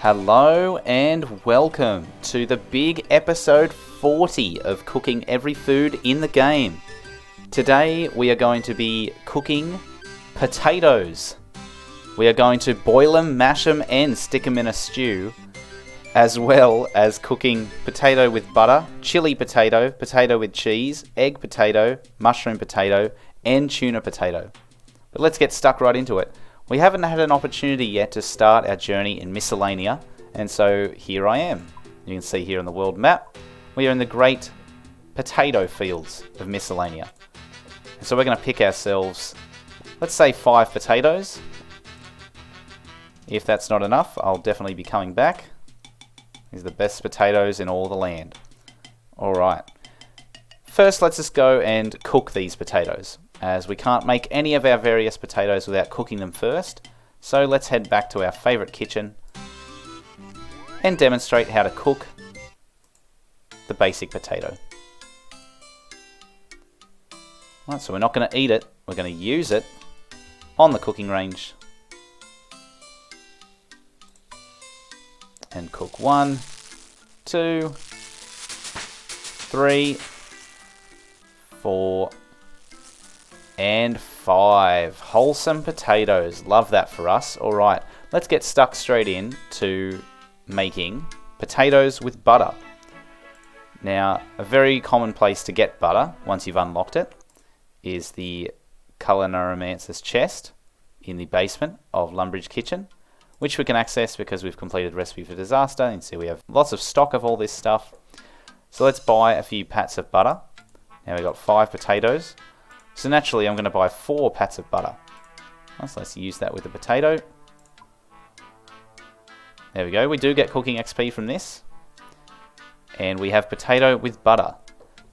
Hello and welcome to the big episode 40 of cooking every food in the game. Today we are going to be cooking potatoes. We are going to boil them, mash them and stick them in a stew, as well as cooking potato with butter, chili potato, potato with cheese, egg potato, mushroom potato and tuna potato. But let's get stuck right into it. We haven't had an opportunity yet to start our journey in Miscellanea, and so here I am. You can see here on the world map, we are in the great potato fields of Miscellanea. And so we're going to pick ourselves, let's say 5 potatoes. If that's not enough, I'll definitely be coming back. These are the best potatoes in all the land. Alright, first let's just go and cook these potatoes, as we can't make any of our various potatoes without cooking them first. So let's head back to our favourite kitchen and demonstrate how to cook the basic potato. Right, so we're not going to eat it, we're going to use it on the cooking range. And cook 1, 2, 3, 4, and 5. Wholesome potatoes. Love that for us. Alright, let's get stuck straight in to making potatoes with butter. Now, a very common place to get butter, once you've unlocked it, is the Culinarimancer's chest in the basement of Lumbridge Kitchen, which we can access because we've completed Recipe for Disaster. You can see we have lots of stock of all this stuff. So let's buy a few pats of butter. Now we've got 5 potatoes. So naturally I'm going to buy 4 pats of butter. So let's use that with the potato. There we go. We do get cooking XP from this. And we have potato with butter.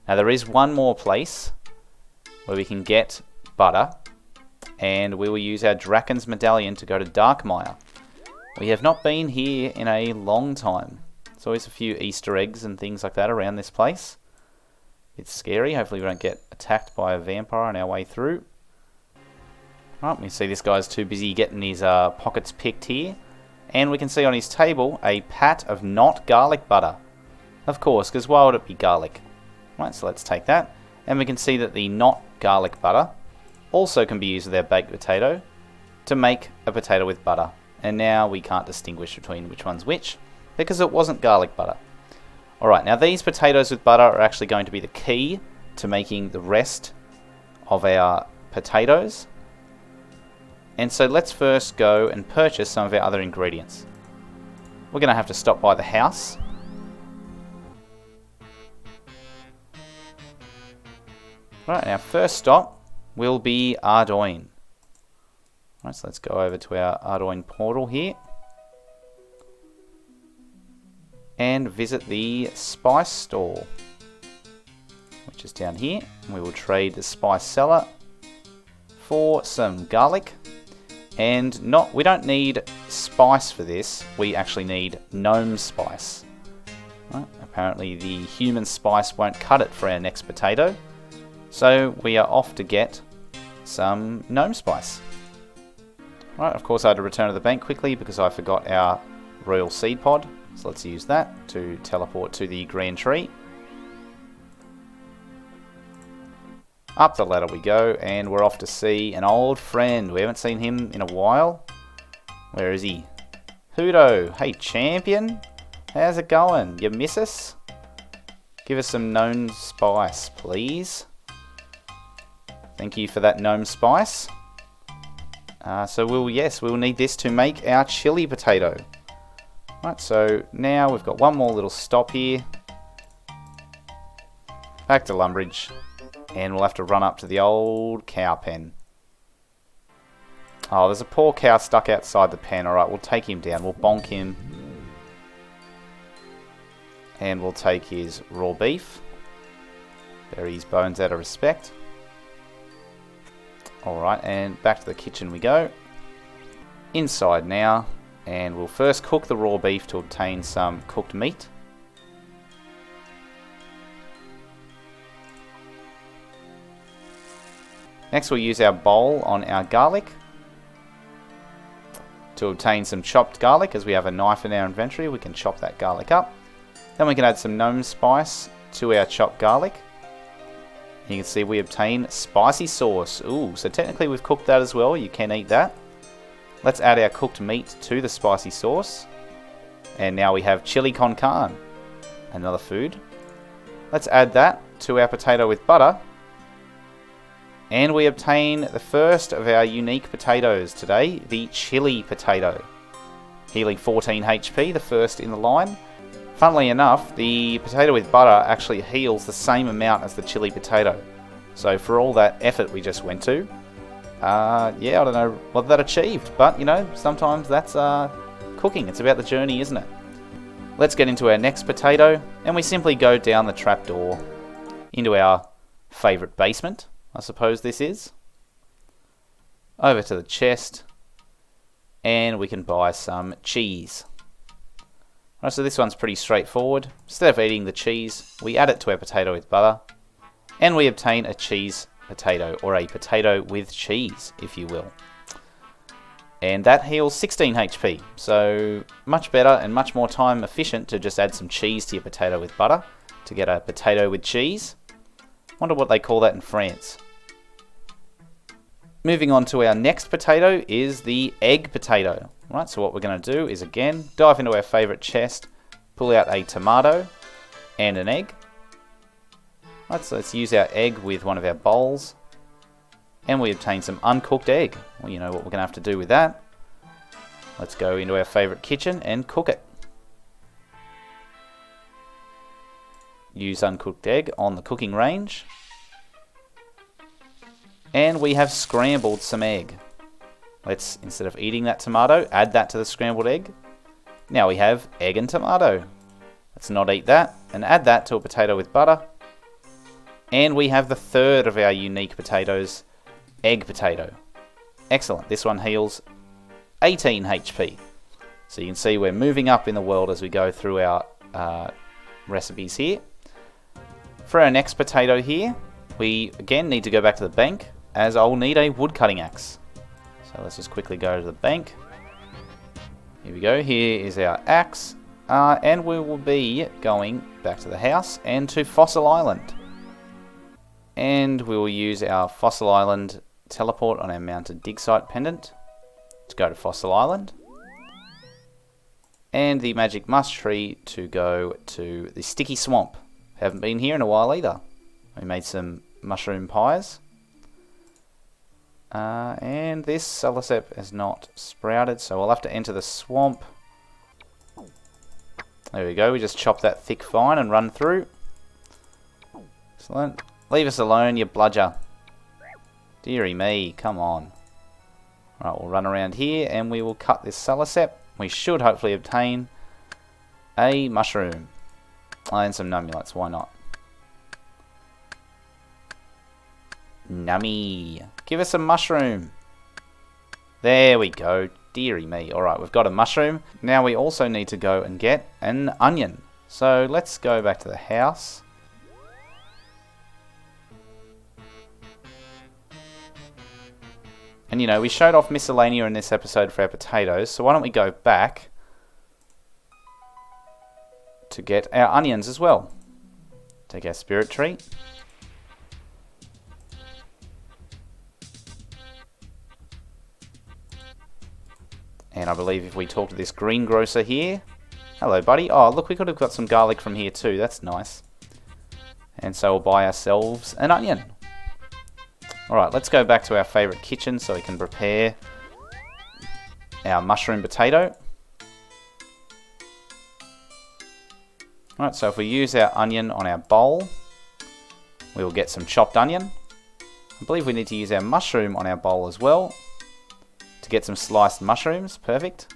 Now there is one more place where we can get butter. And we will use our Draken's Medallion to go to Darkmire. We have not been here in a long time. There's always a few Easter eggs and things like that around this place. It's scary. Hopefully we don't get attacked by a vampire on our way through. Right, we see this guy's too busy getting his pockets picked here. And we can see on his table a pat of not garlic butter. Of course, because why would it be garlic? Right, so let's take that. And we can see that the not garlic butter also can be used with our baked potato to make a potato with butter. And now we can't distinguish between which one's which because it wasn't garlic butter. Alright, now these potatoes with butter are actually going to be the key to making the rest of our potatoes. And so let's first go and purchase some of our other ingredients. We're going to have to stop by the house. Right, our first stop will be Ardoyne. Right, so let's go over to our Ardoyne portal here. And visit the spice store, which is down here. We will trade the spice seller for some garlic. And we don't need spice for this, we actually need gnome spice. Right, apparently the human spice won't cut it for our next potato. So we are off to get some gnome spice. Right, of course I had to return to the bank quickly because I forgot our royal seed pod. So let's use that to teleport to the grand tree. Up the ladder we go, and we're off to see an old friend. We haven't seen him in a while. Where is he? Hudo, hey champion. How's it going? You miss us? Give us some gnome spice, please. Thank you for that gnome spice. So we'll need this to make our chili potato. Right, so now we've got one more little stop here. Back to Lumbridge. And we'll have to run up to the old cow pen. Oh, there's a poor cow stuck outside the pen. Alright, we'll take him down. We'll bonk him. And we'll take his raw beef. Bury his bones out of respect. Alright, and back to the kitchen we go. Inside now. And we'll first cook the raw beef to obtain some cooked meat. Next we'll use our bowl on our garlic to obtain some chopped garlic. As we have a knife in our inventory, we can chop that garlic up. Then we can add some gnome spice to our chopped garlic. You can see we obtain spicy sauce. Ooh, so technically we've cooked that as well. You can eat that. Let's add our cooked meat to the spicy sauce. And now we have chili con carne, another food. Let's add that to our potato with butter. And we obtain the first of our unique potatoes today, the chili potato. Healing 14 HP, the first in the line. Funnily enough, the potato with butter actually heals the same amount as the chili potato. So for all that effort we just went to, yeah, I don't know what that achieved. But, you know, sometimes that's cooking. It's about the journey, isn't it? Let's get into our next potato, and we simply go down the trapdoor into our favourite basement, I suppose this is. Over to the chest, and we can buy some cheese. Alright, so this one's pretty straightforward. Instead of eating the cheese, we add it to our potato with butter, and we obtain a cheese potato, or a potato with cheese, if you will. And that heals 16 HP, so much better and much more time efficient to just add some cheese to your potato with butter to get a potato with cheese. Wonder what they call that in France. Moving on to our next potato is the egg potato. Right, so what we're going to do is again dive into our favourite chest, pull out a tomato and an egg. Right, so let's use our egg with one of our bowls. And we obtain some uncooked egg. Well, you know what we're going to have to do with that. Let's go into our favourite kitchen and cook it. Use uncooked egg on the cooking range. And we have scrambled some egg. Let's, instead of eating that tomato, add that to the scrambled egg. Now we have egg and tomato. Let's not eat that and add that to a potato with butter. And we have the third of our unique potatoes, egg potato. Excellent. This one heals 18 HP. So you can see we're moving up in the world as we go through our recipes here. For our next potato here, we again need to go back to the bank, as I'll need a wood cutting axe. So let's just quickly go to the bank. Here we go. Here is our axe. And we will be going back to the house and to Fossil Island. And we will use our Fossil Island teleport on our mounted dig site pendant to go to Fossil Island. And the magic musk tree to go to the sticky swamp. Haven't been here in a while either. We made some mushroom pies. And this Salicep has not sprouted, so we'll have to enter the swamp. There we go, we just chop that thick vine and run through. Excellent. Leave us alone, you bludger. Deary me, come on. Alright, we'll run around here and we will cut this Salicep. We should hopefully obtain a mushroom. And some nummulites, why not? Nummy. Give us a mushroom. There we go. Deary me. Alright, we've got a mushroom. Now we also need to go and get an onion. So let's go back to the house. And you know, we showed off miscellanea in this episode for our potatoes, so why don't we go back to get our onions as well. Take our spirit tree. And I believe if we talk to this greengrocer here... Hello, buddy. Oh, look, we could have got some garlic from here too. That's nice. And so we'll buy ourselves an onion. Alright, let's go back to our favourite kitchen so we can prepare our mushroom potato. Alright, so if we use our onion on our bowl, we will get some chopped onion. I believe we need to use our mushroom on our bowl as well to get some sliced mushrooms. Perfect.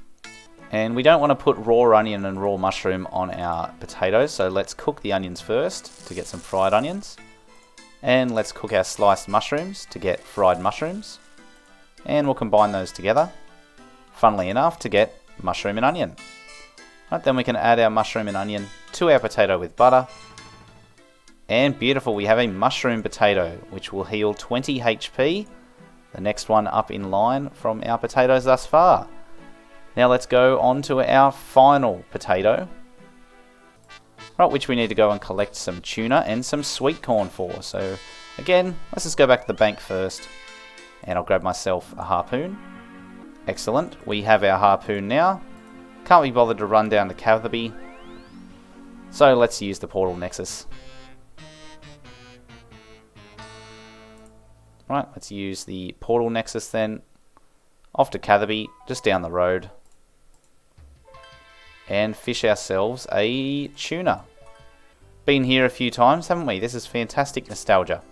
And we don't want to put raw onion and raw mushroom on our potatoes, so let's cook the onions first to get some fried onions. And let's cook our sliced mushrooms to get fried mushrooms. And we'll combine those together, funnily enough, to get mushroom and onion. Right, then we can add our mushroom and onion to our potato with butter. And beautiful, we have a mushroom potato, which will heal 20 HP. The next one up in line from our potatoes thus far. Now let's go on to our final potato. Right, which we need to go and collect some tuna and some sweet corn for. So again, let's just go back to the bank first. And I'll grab myself a harpoon. Excellent. We have our harpoon now. Can't be bothered to run down to Catherby. So let's use the portal nexus. Right, let's use the portal nexus then. Off to Catherby, just down the road. And fish ourselves a tuna. Been here a few times, haven't we? This is fantastic nostalgia.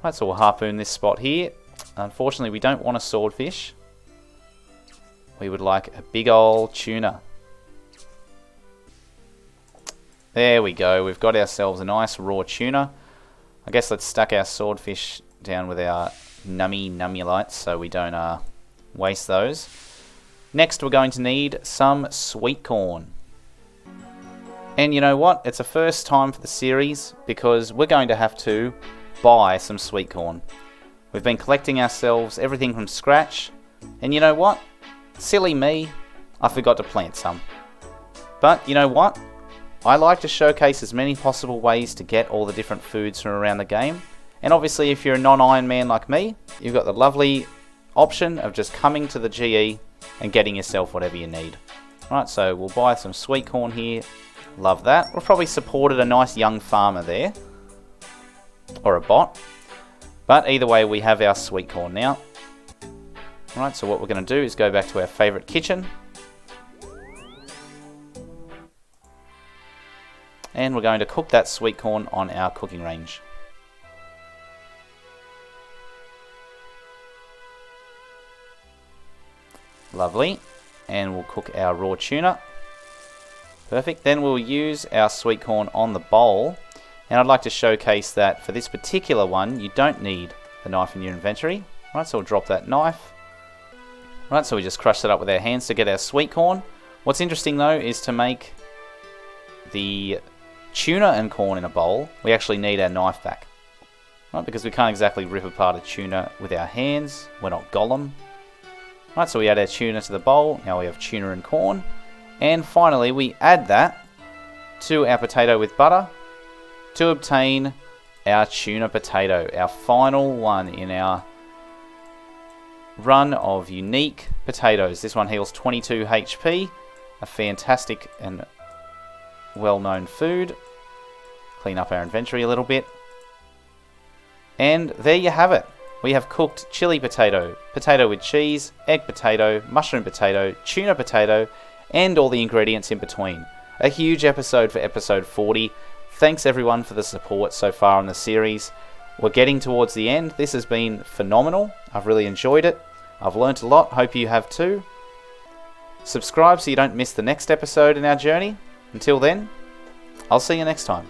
Right, so we'll harpoon this spot here. Unfortunately, we don't want a swordfish. We would like a big old tuna. There we go. We've got ourselves a nice raw tuna. I guess let's stack our swordfish down with our nummulites so we don't waste those. Next, we're going to need some sweet corn. And you know what? It's a first time for the series because we're going to have to buy some sweet corn. We've been collecting ourselves everything from scratch. And you know what? Silly me, I forgot to plant some. But you know what? I like to showcase as many possible ways to get all the different foods from around the game. And obviously if you're a non-Iron Man like me, you've got the lovely option of just coming to the GE and getting yourself whatever you need. Right, so we'll buy some sweet corn here. Love that. We've probably supported a nice young farmer there. Or a bot. But either way, we have our sweet corn now. Right, so what we're going to do is go back to our favourite kitchen. And we're going to cook that sweet corn on our cooking range. Lovely. And we'll cook our raw tuna. Perfect. Then we'll use our sweet corn on the bowl. And I'd like to showcase that for this particular one, you don't need the knife in your inventory. Right, so we'll drop that knife. Right, so we just crush that up with our hands to get our sweet corn. What's interesting though is to make the tuna and corn in a bowl, we actually need our knife back. Right, because we can't exactly rip apart a tuna with our hands. We're not Gollum. Right, so we add our tuna to the bowl. Now we have tuna and corn. And finally, we add that to our potato with butter to obtain our tuna potato, our final one in our run of unique potatoes. This one heals 22 HP, a fantastic and well-known food. Clean up our inventory a little bit. And there you have it. We have cooked chili potato, potato with cheese, egg potato, mushroom potato, tuna potato, and all the ingredients in between. A huge episode for episode 40. Thanks everyone for the support so far in the series. We're getting towards the end. This has been phenomenal. I've really enjoyed it. I've learnt a lot. Hope you have too. Subscribe so you don't miss the next episode in our journey. Until then, I'll see you next time.